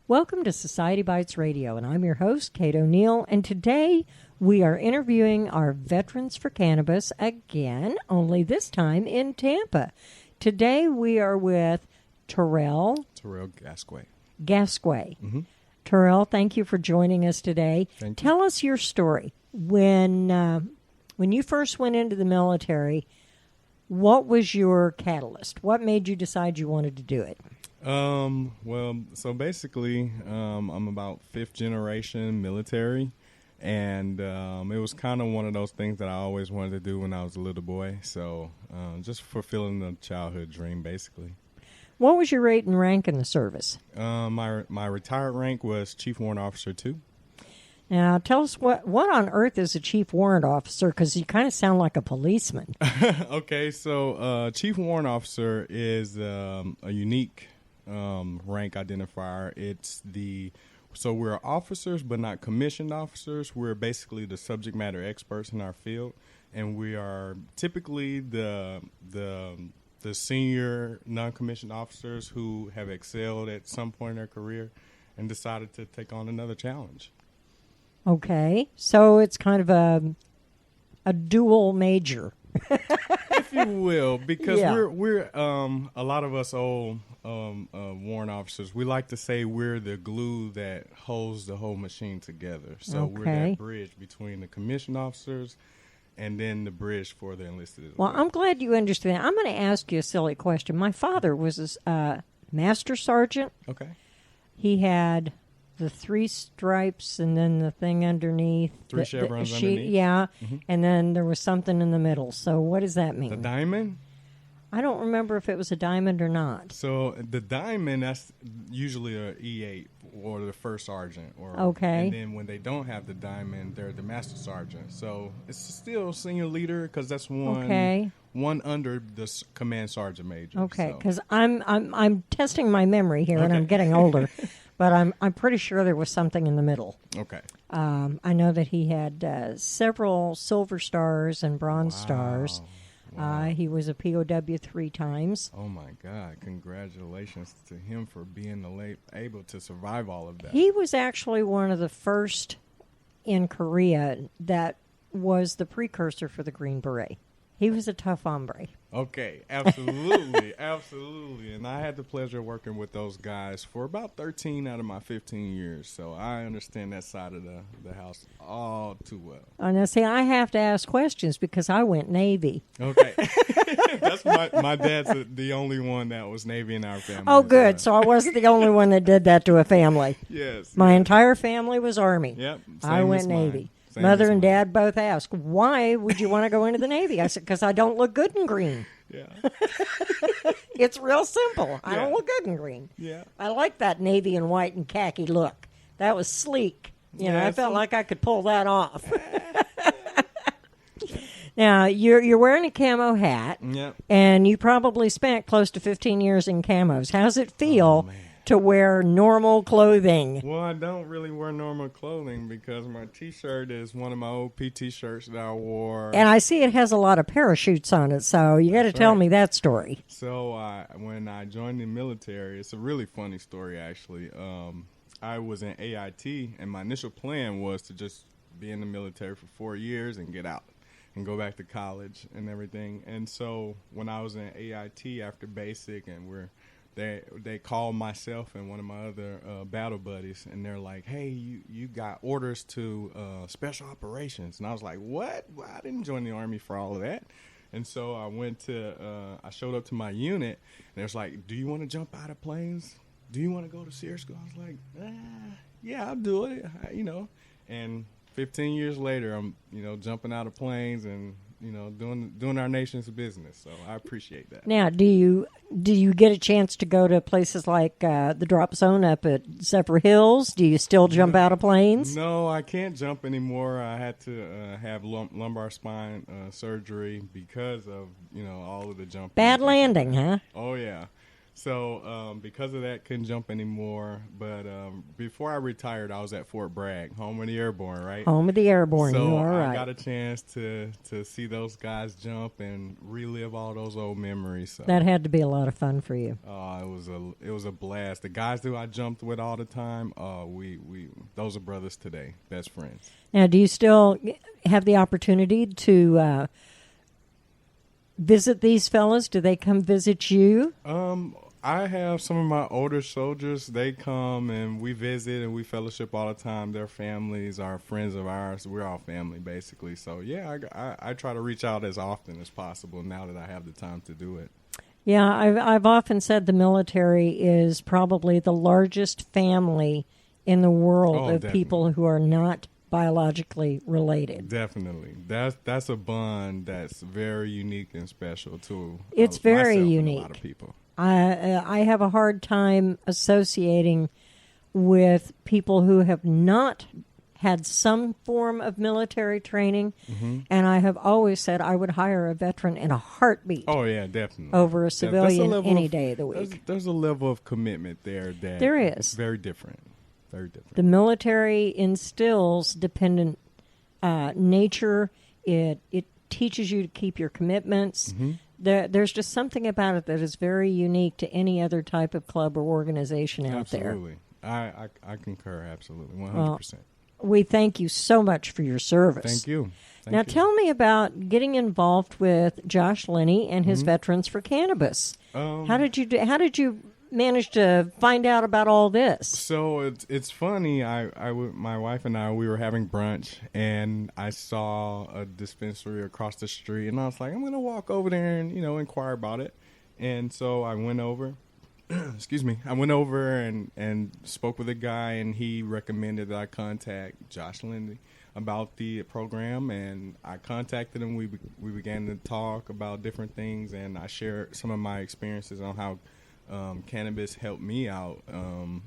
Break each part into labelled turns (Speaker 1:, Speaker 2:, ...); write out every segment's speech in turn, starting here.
Speaker 1: Welcome to Society Bites Radio, and I'm your host, Kate O'Neill, and today we are interviewing our Veterans for Cannabis again, only this time in Tampa. Today we are with TERRILL.
Speaker 2: TERRILL GASQUE.
Speaker 1: GASQUE.
Speaker 2: Mm-hmm.
Speaker 1: TERRILL, thank you for joining us today.
Speaker 2: Thank you.
Speaker 1: Tell us your story. When you first went into the military, what was your catalyst? What made you decide you wanted to do it?
Speaker 2: So basically, I'm about fifth generation military, and it was kind of one of those things that I always wanted to do when I was a little boy. So just fulfilling the childhood dream, basically.
Speaker 1: What was your rate and rank in the service?
Speaker 2: My retired rank was Chief Warrant Officer 2.
Speaker 1: Now, tell us what on earth is a Chief Warrant Officer, because you kind of sound like a policeman.
Speaker 2: Okay, so Chief Warrant Officer is a unique rank identifier. So we're officers, but not commissioned officers. We're basically the subject matter experts in our field, and we are typically the senior non-commissioned officers who have excelled at some point in their career and decided to take on another challenge.
Speaker 1: Okay, so it's kind of a dual major,
Speaker 2: if you will, because
Speaker 1: yeah.
Speaker 2: we're a lot of us old warrant officers, we like to say we're the glue that holds the whole machine together. So we're that bridge between the commissioned officers and then the bridge for the enlisted as well.
Speaker 1: Well, I'm glad you understand. I'm going to ask you a silly question. My father was a master sergeant.
Speaker 2: Okay.
Speaker 1: He had the 3 stripes and then the thing underneath.
Speaker 2: 3 chevrons underneath?
Speaker 1: Yeah, and then there was something in the middle. So what does that mean?
Speaker 2: The diamond?
Speaker 1: I don't remember if it was a diamond or not.
Speaker 2: So the diamond, that's usually a E8 or the first sergeant.
Speaker 1: Okay.
Speaker 2: And then when they don't have the diamond, they're the master sergeant. So it's still senior leader because that's one under the command sergeant major.
Speaker 1: Okay, because I'm testing my memory here, and I'm getting older, but I'm pretty sure there was something in the middle.
Speaker 2: Okay.
Speaker 1: I know that he had several silver stars and bronze stars.
Speaker 2: Wow.
Speaker 1: He was a POW 3 times.
Speaker 2: Oh, my God. Congratulations to him for being able to survive all of that.
Speaker 1: He was actually one of the first in Korea that was the precursor for the Green Beret. He was a tough hombre.
Speaker 2: Okay, absolutely, absolutely. And I had the pleasure of working with those guys for about 13 out of my 15 years, so I understand that side of the house all too well.
Speaker 1: Now, see, I have to ask questions because I went Navy.
Speaker 2: Okay. That's my dad's the only one that was Navy in our family.
Speaker 1: Oh, good. So I wasn't the only one that did that to a family.
Speaker 2: Yes.
Speaker 1: My entire family was Army.
Speaker 2: Yep.
Speaker 1: I went Navy. Mother and Dad both asked, why would you want to go into the Navy? I said, because I don't look good in green.
Speaker 2: Yeah.
Speaker 1: It's real simple. I don't look good in green.
Speaker 2: Yeah.
Speaker 1: I like that navy and white and khaki look. That was sleek. You know, I felt like I could pull that off. Now, you're wearing a camo hat, and you probably spent close to 15 years in camos. How's it feel to wear normal clothing?
Speaker 2: Well, I don't really wear normal clothing because my T-shirt is one of my old PT shirts that I wore.
Speaker 1: And I see it has a lot of parachutes on it, so you got to tell me that story.
Speaker 2: So when I joined the military, it's a really funny story, actually. I was in AIT, and my initial plan was to just be in the military for 4 years and get out and go back to college and everything. And so when I was in AIT after basic, and they called myself and one of my other battle buddies, and they're like, hey, you got orders to special operations. And I was like, what? Well, I didn't join the Army for all of that. And so I showed up to my unit, and it was like, do you want to jump out of planes? Do you want to go to SEER school? I was like, yeah, I'll do it, And 15 years later, I'm, jumping out of planes and, doing our nation's business. So I appreciate that.
Speaker 1: Now, do you get a chance to go to places like the drop zone up at Zephyr Hills? Do you still jump out of planes?
Speaker 2: No, I can't jump anymore. I had to have lumbar spine surgery because of, all of the jumping.
Speaker 1: Bad landing, huh?
Speaker 2: Oh, yeah. So because of that, couldn't jump anymore. But before I retired, I was at Fort Bragg, home of the airborne, right?
Speaker 1: Home of the airborne.
Speaker 2: So
Speaker 1: You are right.
Speaker 2: I got a chance to see those guys jump and relive all those old memories. So.
Speaker 1: That had to be a lot of fun for you.
Speaker 2: It was a blast. The guys who I jumped with all the time, those are brothers today, best friends.
Speaker 1: Now, do you still have the opportunity to visit these fellas? Do they come visit you?
Speaker 2: I have some of my older soldiers. They come and we visit and we fellowship all the time. Their families are friends of ours. We're all family, basically. So, yeah, I try to reach out as often as possible now that I have the time to do it.
Speaker 1: Yeah, I've often said the military is probably the largest family in the world of
Speaker 2: definitely.
Speaker 1: people who are not biologically related.
Speaker 2: Definitely. That's a bond that's very unique and special to
Speaker 1: It's very
Speaker 2: myself
Speaker 1: unique.
Speaker 2: And a lot of people.
Speaker 1: I have a hard time associating with people who have not had some form of military training, and I have always said I would hire a veteran in a heartbeat.
Speaker 2: Oh, yeah, definitely.
Speaker 1: Over a civilian any day of the
Speaker 2: week.
Speaker 1: week.
Speaker 2: There's a level of commitment there that
Speaker 1: there is.
Speaker 2: Very different. Very different.
Speaker 1: The military instills dependent nature. It teaches you to keep your commitments. There's just something about it that is very unique to any other type of club or organization out there.
Speaker 2: Absolutely. I concur, absolutely, 100%.
Speaker 1: We thank you so much for your service.
Speaker 2: Thank you.
Speaker 1: Now tell me about getting involved with Josh Linney and his Veterans for Cannabis. How did you manage to find out about all this?
Speaker 2: So it's funny. My wife and I, we were having brunch, and I saw a dispensary across the street, and I was like, I'm going to walk over there and inquire about it. And so I went over. Excuse me. I went over and spoke with a guy, and he recommended that I contact Josh Linney about the program, and I contacted him. We began to talk about different things, and I shared some of my experiences on how cannabis helped me out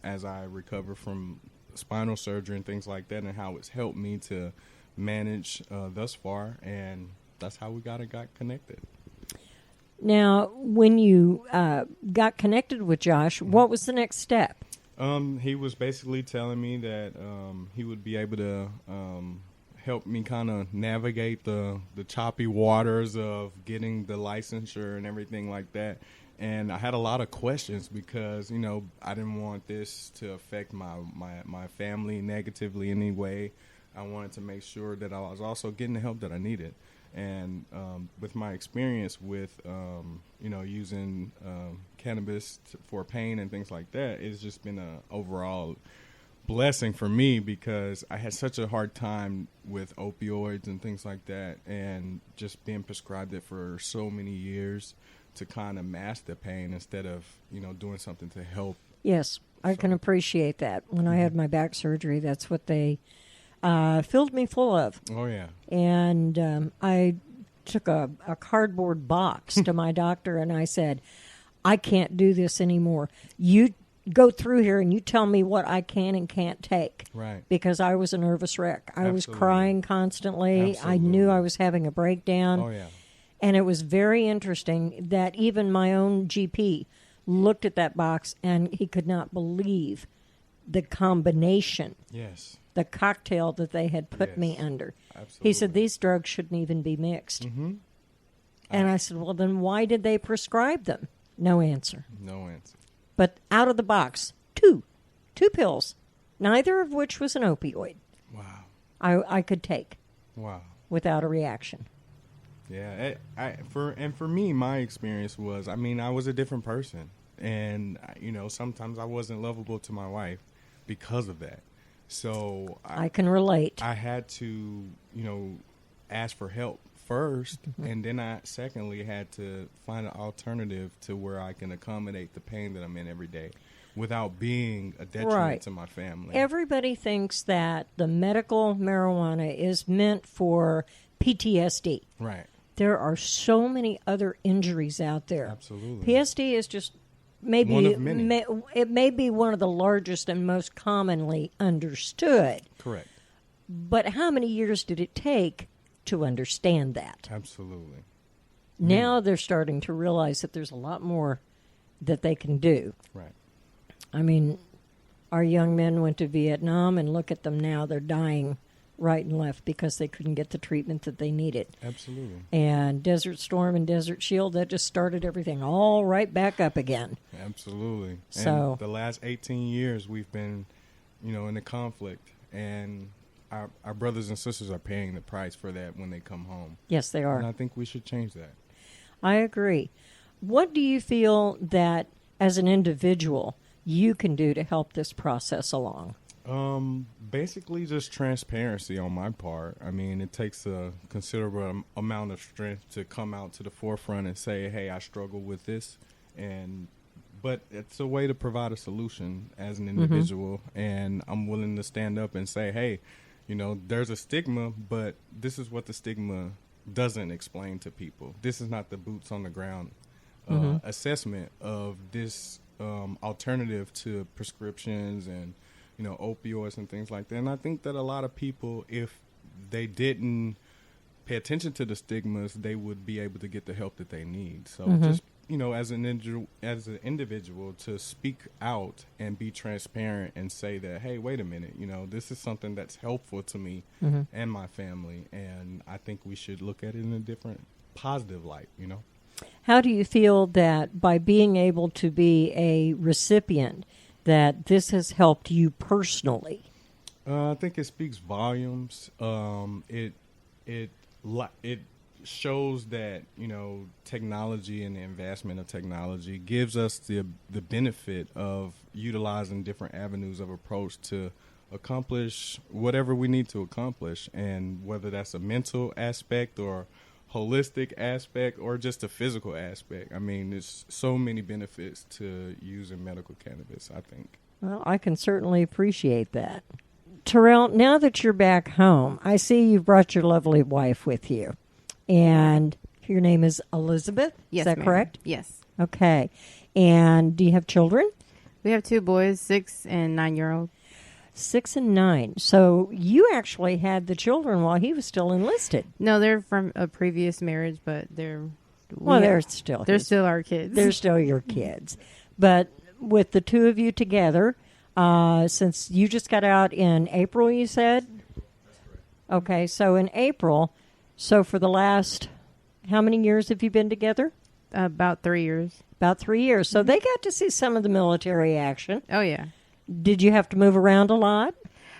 Speaker 2: as I recover from spinal surgery and things like that, and how it's helped me to manage thus far, and that's how we got connected.
Speaker 1: Now, when you got connected with Josh, what was the next step?
Speaker 2: He was basically telling me that he would be able to help me kind of navigate the choppy waters of getting the licensure and everything like that. And I had a lot of questions because, I didn't want this to affect my family negatively in any way. I wanted to make sure that I was also getting the help that I needed. And with my experience with, using cannabis for pain and things like that, it's just been an overall blessing for me because I had such a hard time with opioids and things like that, and just being prescribed it for so many years to kind of mask the pain instead of, doing something to help.
Speaker 1: Yes, I can appreciate that. When I had my back surgery, that's what they filled me full of.
Speaker 2: Oh, yeah.
Speaker 1: And I took a cardboard box to my doctor, and I said, I can't do this anymore. You go through here and you tell me what I can and can't take.
Speaker 2: Right.
Speaker 1: Because I was a nervous wreck. I was
Speaker 2: Absolutely.
Speaker 1: crying constantly.
Speaker 2: Absolutely.
Speaker 1: I knew I was having a breakdown.
Speaker 2: Oh, yeah.
Speaker 1: And it was very interesting that even my own GP looked at that box and he could not believe the combination.
Speaker 2: Yes.
Speaker 1: The cocktail that they had put me under.
Speaker 2: Absolutely.
Speaker 1: He said, these drugs shouldn't even be mixed.
Speaker 2: Mm-hmm.
Speaker 1: And I said, well, then why did they prescribe them? No answer.
Speaker 2: No answer.
Speaker 1: But out of the box, two pills, neither of which was an opioid.
Speaker 2: Wow.
Speaker 1: I could take.
Speaker 2: Wow.
Speaker 1: Without a reaction.
Speaker 2: Yeah. For me, my experience was, I was a different person. And, sometimes I wasn't lovable to my wife because of that. So
Speaker 1: I can relate.
Speaker 2: I had to, ask for help first, and then I secondly had to find an alternative to where I can accommodate the pain that I'm in every day without being a detriment to my family.
Speaker 1: Everybody thinks that the medical marijuana is meant for PTSD.
Speaker 2: Right.
Speaker 1: There are so many other injuries out there.
Speaker 2: Absolutely.
Speaker 1: PSD is just maybe
Speaker 2: one of many.
Speaker 1: It may be one of the largest and most commonly understood.
Speaker 2: Correct.
Speaker 1: But how many years did it take to understand that?
Speaker 2: Absolutely.
Speaker 1: Now they're starting to realize that there's a lot more that they can do.
Speaker 2: Right.
Speaker 1: I mean, our young men went to Vietnam, and look at them now. They're dying right and left because they couldn't get the treatment that they needed.
Speaker 2: Absolutely.
Speaker 1: And Desert Storm and Desert Shield, that just started everything all right back up again.
Speaker 2: Absolutely.
Speaker 1: So
Speaker 2: and the last 18 years we've been, in a conflict, and our brothers and sisters are paying the price for that when they come home.
Speaker 1: Yes, they are.
Speaker 2: And I think we should change that.
Speaker 1: I agree. What do you feel that, as an individual, you can do to help this process along?
Speaker 2: Basically just transparency on my part. I mean, it takes a considerable amount of strength to come out to the forefront and say, hey, I struggle with this. But it's a way to provide a solution as an individual. And I'm willing to stand up and say, hey, there's a stigma, but this is what the stigma doesn't explain to people. This is not the boots on the ground assessment of this alternative to prescriptions and opioids and things like that. And I think that a lot of people, if they didn't pay attention to the stigmas, they would be able to get the help that they need. So just, as an individual to speak out and be transparent and say that, hey, wait a minute, this is something that's helpful to me and my family. And I think we should look at it in a different positive light,
Speaker 1: How do you feel that by being able to be a recipient, that this has helped you personally?
Speaker 2: I think it speaks volumes. It shows that technology and the advancement of technology gives us the benefit of utilizing different avenues of approach to accomplish whatever we need to accomplish, and whether that's a mental aspect or holistic aspect or just a physical aspect. I mean, there's so many benefits to using medical cannabis, I think.
Speaker 1: Well, I can certainly appreciate that. Terrell, now that you're back home, I see you've brought your lovely wife with you. And your name is Elizabeth?
Speaker 3: Yes,
Speaker 1: is that
Speaker 3: ma'am.
Speaker 1: correct?
Speaker 3: Yes.
Speaker 1: Okay. And do you have children?
Speaker 3: We have 2 boys, 6 and 9-year-old.
Speaker 1: 6 and 9. So you actually had the children while he was still enlisted.
Speaker 3: No, they're from a previous marriage, but they're
Speaker 1: still
Speaker 3: our kids.
Speaker 1: They're still your kids. But with the two of you together, since you just got out in April, you said? Okay, so in April, so for the last, how many years have you been together?
Speaker 3: About 3 years.
Speaker 1: About 3 years. So they got to see some of the military action.
Speaker 3: Oh, yeah.
Speaker 1: Did you have to move around a lot?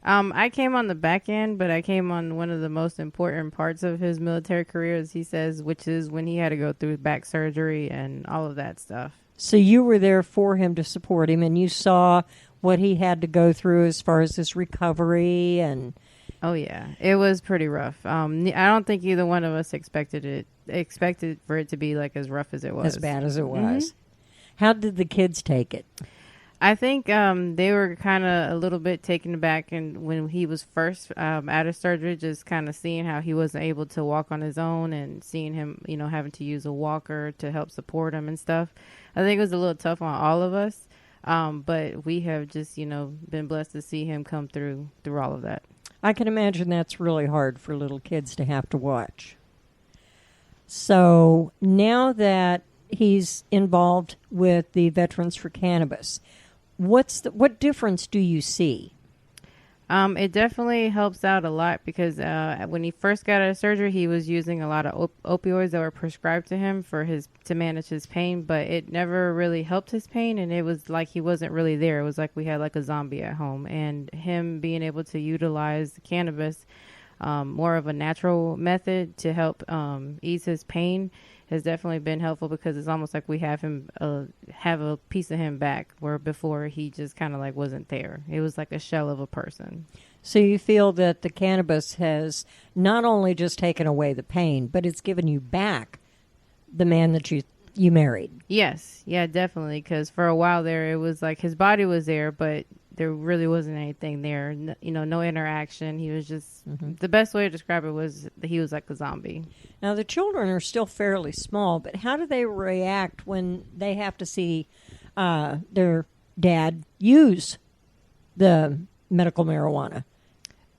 Speaker 3: I came on the back end, but I came on one of the most important parts of his military career, as he says, which is when he had to go through back surgery and all of that stuff.
Speaker 1: So you were there for him to support him, and you saw what he had to go through as far as his recovery and...
Speaker 3: Oh, yeah. It was pretty rough. I don't think either one of us expected for it to be like as rough as it was.
Speaker 1: As bad as it was. How did the kids take it?
Speaker 3: I think they were kind of a little bit taken aback, and when he was first out of surgery, just kind of seeing how he wasn't able to walk on his own and seeing him, having to use a walker to help support him and stuff. I think it was a little tough on all of us, but we have just, been blessed to see him come through all of that.
Speaker 1: I can imagine that's really hard for little kids to have to watch. So now that he's involved with the Veterans for Cannabis, what difference do you see?
Speaker 3: It definitely helps out a lot because when he first got out of surgery, he was using a lot of opioids that were prescribed to him to manage his pain, but it never really helped his pain, and it was like he wasn't really there. It was like we had like a zombie at home, and him being able to utilize the cannabis, more of a natural method to help ease his pain, has definitely been helpful because it's almost like we have him have a piece of him back, where before he just kind of like wasn't there. It was like a shell of a person.
Speaker 1: So you feel that the cannabis has not only just taken away the pain, but it's given you back the man that you married.
Speaker 3: Yes, yeah, definitely. Because for a while there, it was like his body was there, but there really wasn't anything there. No interaction. He was just, the best way to describe it was that he was like a zombie.
Speaker 1: Now, the children are still fairly small, but how do they react when they have to see their dad use the medical marijuana?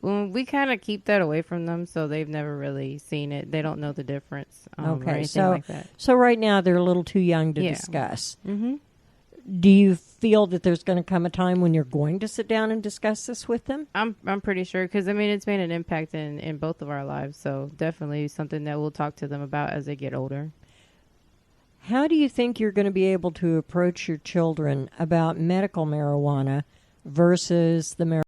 Speaker 3: Well, we kind of keep that away from them, so they've never really seen it. They don't know the difference. Or anything like that.
Speaker 1: So right now they're a little too young to discuss.
Speaker 3: Mm-hmm.
Speaker 1: Do you feel that there's going to come a time when you're going to sit down and discuss this with them?
Speaker 3: I'm pretty sure, because I mean it's made an impact in both of our lives, so definitely something that we'll talk to them about as they get older.
Speaker 1: How do you think you're going to be able to approach your children about medical marijuana versus the marijuana